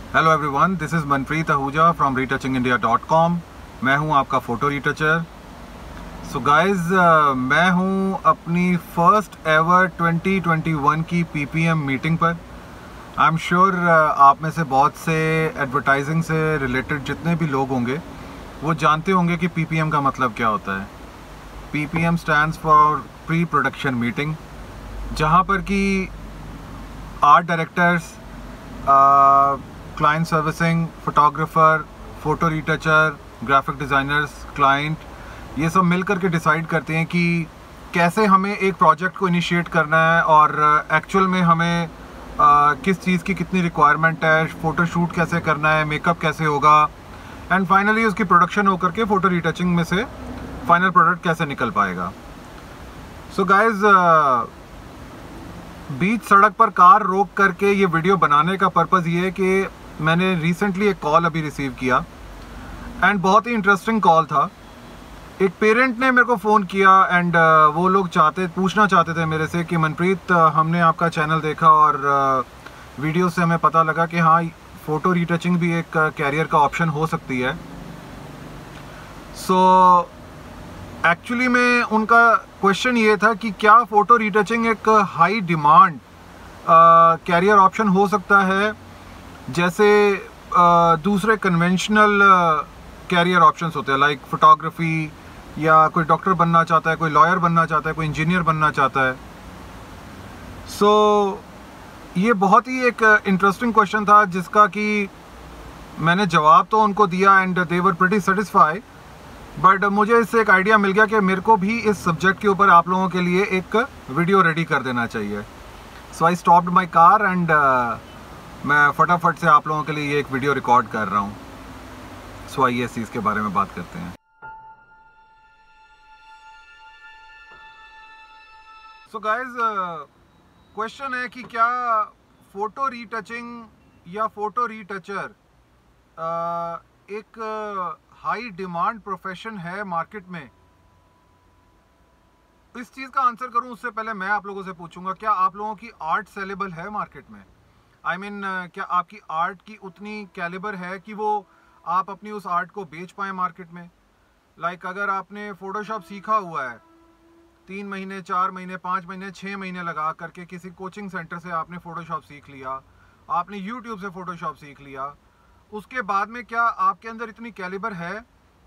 Hello everyone, this is Manpreet Ahuja from retouchingindia.com। मैं हूं आपका फ़ोटो रीटचर। सो गाइज़, मैं हूं अपनी फर्स्ट एवर 2021 की PPM मीटिंग पर। आई एम श्योर आप में से बहुत से एडवर्टाइजिंग से रिलेटेड जितने भी लोग होंगे वो जानते होंगे कि PPM का मतलब क्या होता है। PPM stands for pre production meeting, जहां पर कि art directors, client servicing, photographer, photo retoucher, graphic designers, client, ये सब मिल कर के डिसाइड करते हैं कि कैसे हमें एक प्रोजेक्ट को इनिशिएट करना है और एक्चुअल में हमें किस चीज़ की कितनी रिक्वायरमेंट है, फ़ोटो शूट कैसे करना है, मेकअप कैसे होगा, एंड फाइनली उसकी प्रोडक्शन होकर के फ़ोटो रीटचिंग में से फाइनल प्रोडक्ट कैसे निकल पाएगा। सो गाइज, बीच सड़क पर कार रोक करके ये वीडियो बनाने का पर्पज़ ये है कि मैंने रिसेंटली एक कॉल अभी रिसीव किया एंड बहुत ही इंटरेस्टिंग कॉल था। एक पेरेंट ने मेरे को फ़ोन किया एंड वो लोग पूछना चाहते थे मेरे से कि मनप्रीत, हमने आपका चैनल देखा और वीडियो से हमें पता लगा कि हाँ, फ़ोटो रीटचिंग भी एक कैरियर का ऑप्शन हो सकती है। सो एक्चुअली में उनका क्वेश्चन ये था कि क्या फ़ोटो रीटचिंग एक हाई डिमांड कैरियर ऑप्शन हो सकता है जैसे दूसरे कन्वेंशनल कैरियर ऑप्शंस होते हैं, लाइक फोटोग्राफी, या कोई डॉक्टर बनना चाहता है, कोई लॉयर बनना चाहता है, कोई इंजीनियर बनना चाहता है। सो ये बहुत ही एक इंटरेस्टिंग क्वेश्चन था जिसका कि मैंने जवाब तो उनको दिया and they were pretty satisfy, but मुझे इससे एक आइडिया मिल गया कि मेरे को भी इस सब्जेक्ट के ऊपर आप लोगों के लिए एक वीडियो रेडी कर देना चाहिए। So I stopped my car and मैं फटाफट से आप लोगों के लिए ये एक वीडियो रिकॉर्ड कर रहा हूँ। सो आइए इस चीज़ के बारे में बात करते हैं। सो गाइज, क्वेश्चन है कि क्या फ़ोटो रीटचिंग या फ़ोटो रीटचर एक हाई डिमांड प्रोफेशन है मार्केट में। इस चीज़ का आंसर करूं उससे पहले मैं आप लोगों से पूछूंगा, क्या आप लोगों की आर्ट सेलेबल है मार्केट में? आई मीन, क्या आपकी आर्ट की उतनी कैलिबर है कि वो आप अपनी उस आर्ट को बेच पाएँ मार्केट में? लाइक अगर आपने फ़ोटोशॉप सीखा हुआ है 3 महीने, 4 महीने, 5 महीने, 6 महीने लगा करके किसी कोचिंग सेंटर से आपने फ़ोटोशॉप सीख लिया, आपने यूट्यूब से फ़ोटोशॉप सीख लिया, उसके बाद में क्या आपके अंदर इतनी कैलिबर है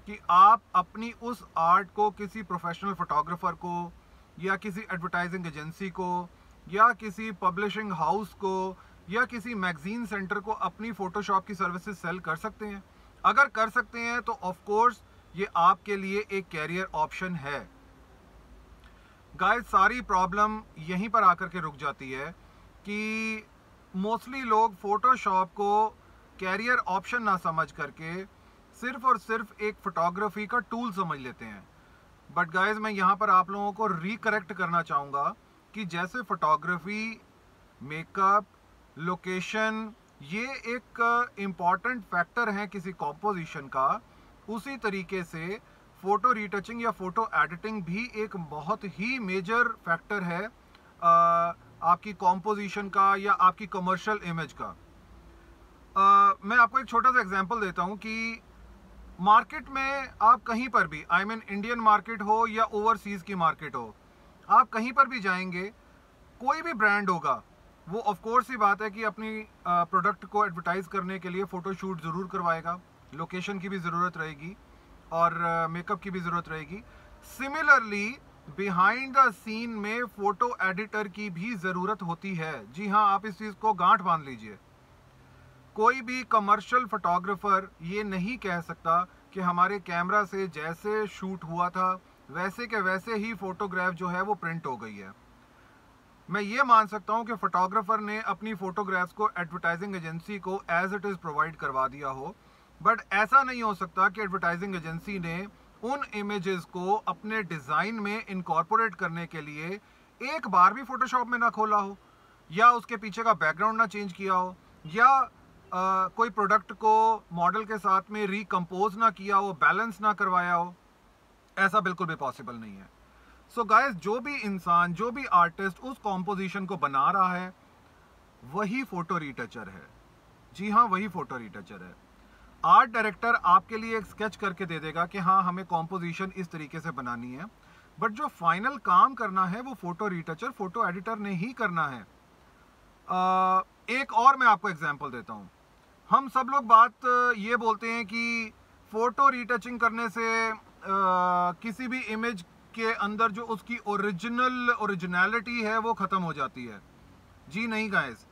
कि आप अपनी उस आर्ट को किसी प्रोफेशनल फ़ोटोग्राफ़र को, या किसी एडवर्टाइजिंग एजेंसी को, या किसी पब्लिशिंग हाउस को, या किसी मैगजीन सेंटर को अपनी फ़ोटोशॉप की सर्विसेज सेल कर सकते हैं? अगर कर सकते हैं तो ऑफ कोर्स ये आपके लिए एक कैरियर ऑप्शन है। गाइस, सारी प्रॉब्लम यहीं पर आकर के रुक जाती है कि मोस्टली लोग फ़ोटोशॉप को कैरियर ऑप्शन ना समझ करके सिर्फ और सिर्फ एक फ़ोटोग्राफी का टूल समझ लेते हैं। बट गाइस, मैं यहाँ पर आप लोगों को रिकरेक्ट करना चाहूँगा कि जैसे फ़ोटोग्राफी, मेकअप, लोकेशन ये एक इम्पॉर्टेंट फैक्टर हैं किसी कॉम्पोजिशन का, उसी तरीके से फ़ोटो रीटचिंग या फ़ोटो एडिटिंग भी एक बहुत ही मेजर फैक्टर है आपकी कॉम्पोजिशन का या आपकी कमर्शियल इमेज का। मैं आपको एक छोटा सा एग्जांपल देता हूँ कि मार्केट में आप कहीं पर भी, आई मीन इंडियन मार्केट हो या ओवरसीज़ की मार्केट हो, आप कहीं पर भी जाएंगे, कोई भी ब्रांड होगा, वो ऑफ कोर्स ही बात है कि अपनी प्रोडक्ट को एडवर्टाइज करने के लिए फ़ोटो शूट ज़रूर करवाएगा, लोकेशन की भी ज़रूरत रहेगी और मेकअप की भी ज़रूरत रहेगी। सिमिलरली बिहाइंड द सीन में फ़ोटो एडिटर की भी ज़रूरत होती है। जी हाँ, आप इस चीज़ को गांठ बांध लीजिए। कोई भी कमर्शियल फोटोग्राफर ये नहीं कह सकता कि हमारे कैमरा से जैसे शूट हुआ था वैसे के वैसे ही फ़ोटोग्राफ जो है वो प्रिंट हो गई है। मैं ये मान सकता हूँ कि फ़ोटोग्राफर ने अपनी फ़ोटोग्राफ्स को एडवर्टाइजिंग एजेंसी को एज इट इज़ प्रोवाइड करवा दिया हो, बट ऐसा नहीं हो सकता कि एडवर्टाइजिंग एजेंसी ने उन इमेजेस को अपने डिज़ाइन में इनकॉर्पोरेट करने के लिए एक बार भी फ़ोटोशॉप में ना खोला हो, या उसके पीछे का बैकग्राउंड ना चेंज किया हो, या कोई प्रोडक्ट को मॉडल के साथ में रिकम्पोज ना किया हो, बैलेंस ना करवाया हो। ऐसा बिल्कुल भी पॉसिबल नहीं है। सो गाइस, जो भी इंसान, जो भी आर्टिस्ट उस कॉम्पोजिशन को बना रहा है वही फ़ोटो रीटचर है। जी हाँ, वही फोटो रिटचर है। आर्ट डायरेक्टर आपके लिए एक स्केच करके दे देगा कि हाँ हमें कॉम्पोजिशन इस तरीके से बनानी है, बट जो फाइनल काम करना है वो फोटो रिटचर, फोटो एडिटर ने ही करना है। एक और मैं आपको एग्जांपल देता हूँ। हम सब लोग बात ये बोलते हैं कि फोटो रिटचिंग करने से किसी भी इमेज के अंदर जो उसकी ओरिजिनलिटी है वो ख़त्म हो जाती है। जी नहीं गाइस,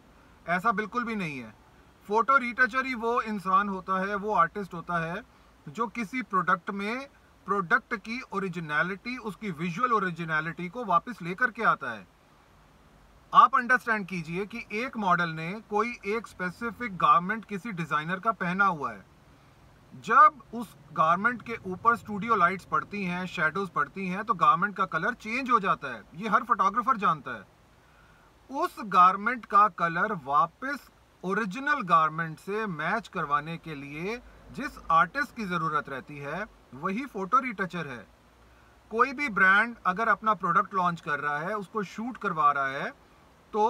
ऐसा बिल्कुल भी नहीं है। फोटो रिटचर ही वो इंसान होता है, वो आर्टिस्ट होता है जो किसी प्रोडक्ट में प्रोडक्ट की ओरिजिनलिटी, उसकी विजुअल ओरिजिनलिटी को वापस लेकर के आता है। आप अंडरस्टैंड कीजिए कि एक मॉडल ने कोई एक स्पेसिफिक गारमेंट किसी डिजाइनर का पहना हुआ है। जब उस गारमेंट के ऊपर स्टूडियो लाइट्स पड़ती हैं, शैडोज पड़ती हैं, तो गारमेंट का कलर चेंज हो जाता है। ये हर फोटोग्राफर जानता है। उस गारमेंट का कलर वापस ओरिजिनल गारमेंट से मैच करवाने के लिए जिस आर्टिस्ट की जरूरत रहती है वही फोटो रिटचर है। कोई भी ब्रांड अगर अपना प्रोडक्ट लॉन्च कर रहा है, उसको शूट करवा रहा है, तो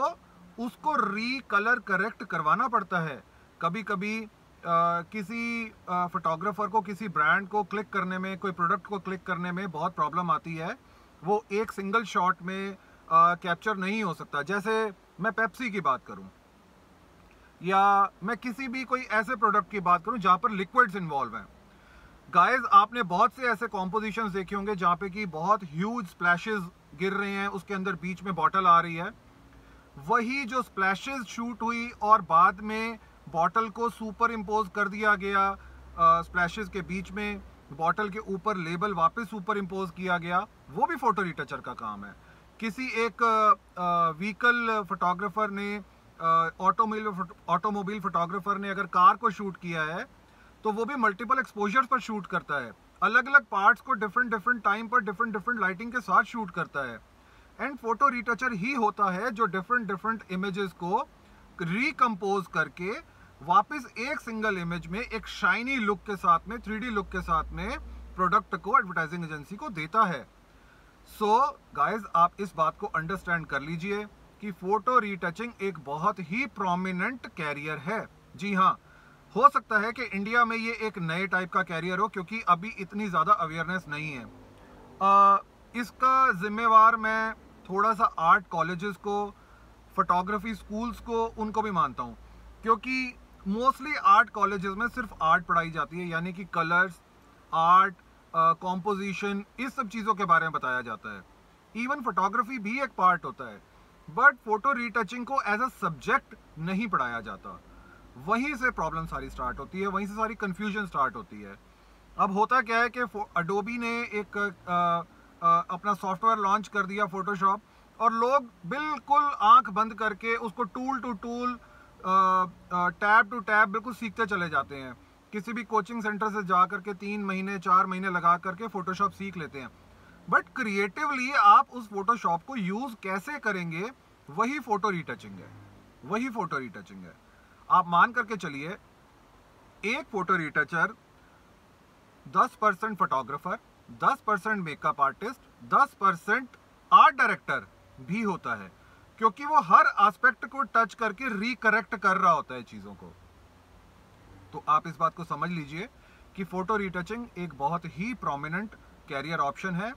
उसको रीकलर करेक्ट करवाना पड़ता है। कभी कभी किसी फोटोग्राफर को किसी ब्रांड को क्लिक करने में, कोई प्रोडक्ट को क्लिक करने में बहुत प्रॉब्लम आती है, वो एक सिंगल शॉट में कैप्चर नहीं हो सकता। जैसे मैं पेप्सी की बात करूं या मैं किसी भी कोई ऐसे प्रोडक्ट की बात करूं जहां पर लिक्विड्स इन्वॉल्व हैं। गाइस, आपने बहुत से ऐसे कॉम्पोजिशंस देखे होंगे जहां पे कि बहुत ह्यूज स्प्लैशेस गिर रहे हैं, उसके अंदर बीच में बॉटल आ रही है। वही जो स्प्लैशेस शूट हुई और बाद में बॉटल को सुपर इम्पोज कर दिया गया, स्प्लैशेस के बीच में बॉटल के ऊपर लेबल वापस सुपर इम्पोज किया गया, वो भी फोटो रिटचर का काम है। किसी एक व्हीकल फोटोग्राफर ने, ऑटोमोबाइल फोटोग्राफर ने अगर कार को शूट किया है तो वो भी मल्टीपल एक्सपोजर्स पर शूट करता है, अलग अलग पार्ट्स को डिफरेंट डिफरेंट टाइम पर डिफरेंट डिफरेंट लाइटिंग के साथ शूट करता है। एंड फोटो रिटचर ही होता है जो डिफरेंट डिफरेंट इमेजेस को रिकम्पोज करके वापस एक सिंगल इमेज में एक शाइनी लुक के साथ में, 3D लुक के साथ में प्रोडक्ट को एडवर्टाइजिंग एजेंसी को देता है। सो गाइज, आप इस बात को अंडरस्टैंड कर लीजिए कि फोटो रिटचिंग एक बहुत ही प्रोमिनेंट कैरियर है। जी हाँ, हो सकता है कि इंडिया में ये एक नए टाइप का कैरियर हो क्योंकि अभी इतनी ज़्यादा अवेयरनेस नहीं है। इसका जिम्मेवार मैं थोड़ा सा आर्ट कॉलेजेस को, फोटोग्राफी स्कूल्स को, उनको भी मानता हूँ, क्योंकि मोस्टली आर्ट कॉलेजेस में सिर्फ आर्ट पढ़ाई जाती है, यानी कि कलर्स, आर्ट, कॉम्पोजिशन, इस सब चीज़ों के बारे में बताया जाता है। इवन फोटोग्राफी भी एक पार्ट होता है, बट फोटो रिटचिंग को एज अ सब्जेक्ट नहीं पढ़ाया जाता। वहीं से प्रॉब्लम सारी स्टार्ट होती है, वहीं से सारी कंफ्यूजन स्टार्ट होती है। अब होता क्या है कि अडोबी ने एक अपना सॉफ्टवेयर लॉन्च कर दिया, फोटोशॉप, और लोग बिल्कुल आंख बंद करके उसको tool to tool, tab to tab बिल्कुल सीखते चले जाते हैं। किसी भी कोचिंग सेंटर से जा करके 3 महीने 4 महीने लगा करके फोटोशॉप सीख लेते हैं, बट क्रिएटिवली आप उस फोटोशॉप को यूज कैसे करेंगे, वही फोटो रिटचिंग है, वही फोटो रिटचिंग है। आप मान करके चलिए, एक photo retoucher 10% photographer, 10% makeup artist, 10% art director भी होता है, क्योंकि वो हर एस्पेक्ट को टच करके रिकरेक्ट कर रहा होता है चीजों को। तो आप इस बात को समझ लीजिए कि फोटो रिटचिंग एक बहुत ही प्रोमिनेंट कैरियर ऑप्शन है।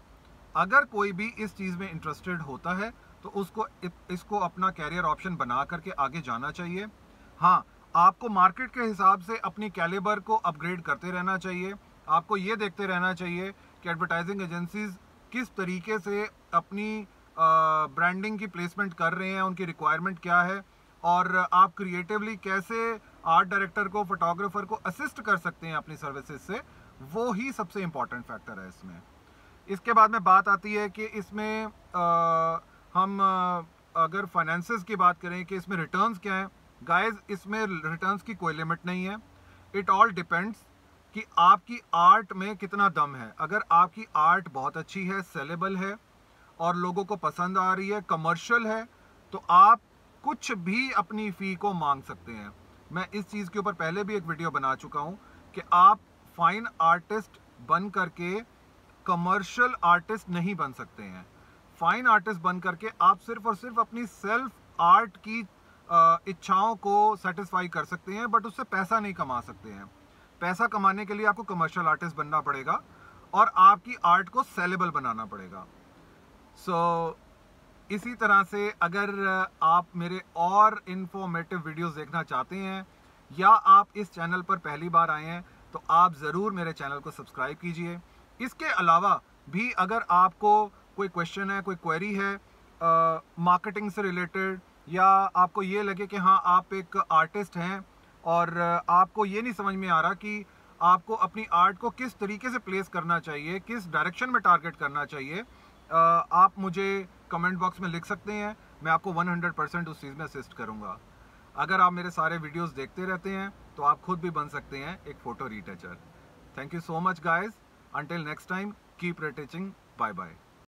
अगर कोई भी इस चीज में इंटरेस्टेड होता है तो उसको इसको अपना कैरियर ऑप्शन बना करके आगे जाना चाहिए। हाँ, आपको मार्केट के हिसाब से अपनी कैलिबर को अपग्रेड करते रहना चाहिए। आपको ये देखते रहना चाहिए कि एडवर्टाइजिंग एजेंसीज किस तरीके से अपनी ब्रांडिंग की प्लेसमेंट कर रहे हैं, उनकी रिक्वायरमेंट क्या है, और आप क्रिएटिवली कैसे आर्ट डायरेक्टर को, फोटोग्राफर को असिस्ट कर सकते हैं अपनी सर्विसेज से। वो ही सबसे इंपॉर्टेंट फैक्टर है इसमें। इसके बाद में बात आती है कि इसमें हम अगर फाइनेंसेस की बात करें कि इसमें रिटर्न्स क्या हैं। गाइस, इसमें रिटर्न्स की कोई लिमिट नहीं है। इट ऑल डिपेंड्स कि आपकी आर्ट में कितना दम है। अगर आपकी आर्ट बहुत अच्छी है, सेलेबल है और लोगों को पसंद आ रही है, कमर्शियल है, तो आप कुछ भी अपनी फ़ी को मांग सकते हैं। मैं इस चीज़ के ऊपर पहले भी एक वीडियो बना चुका हूं कि आप फाइन आर्टिस्ट बन करके कमर्शियल आर्टिस्ट नहीं बन सकते हैं। फाइन आर्टिस्ट बन करके आप सिर्फ और सिर्फ अपनी सेल्फ आर्ट की इच्छाओं को सेटिस्फाई कर सकते हैं, बट उससे पैसा नहीं कमा सकते हैं। पैसा कमाने के लिए आपको कमर्शियल आर्टिस्ट बनना पड़ेगा और आपकी आर्ट को सेलेबल बनाना पड़ेगा। सो इसी तरह से अगर आप मेरे और इंफॉर्मेटिव वीडियोस देखना चाहते हैं या आप इस चैनल पर पहली बार आए हैं तो आप ज़रूर मेरे चैनल को सब्सक्राइब कीजिए। इसके अलावा भी अगर आपको कोई क्वेश्चन है, कोई क्वेरी है मार्केटिंग से रिलेटेड, या आपको ये लगे कि हाँ आप एक आर्टिस्ट हैं और आपको ये नहीं समझ में आ रहा कि आपको अपनी आर्ट को किस तरीके से प्लेस करना चाहिए, किस डायरेक्शन में टारगेट करना चाहिए, आप मुझे कमेंट बॉक्स में लिख सकते हैं। मैं आपको 100% उस चीज़ में असिस्ट करूँगा। अगर आप मेरे सारे वीडियोस देखते रहते हैं तो आप खुद भी बन सकते हैं एक photo retoucher. Thank you so much guys. Until next time, keep retouching. Bye bye.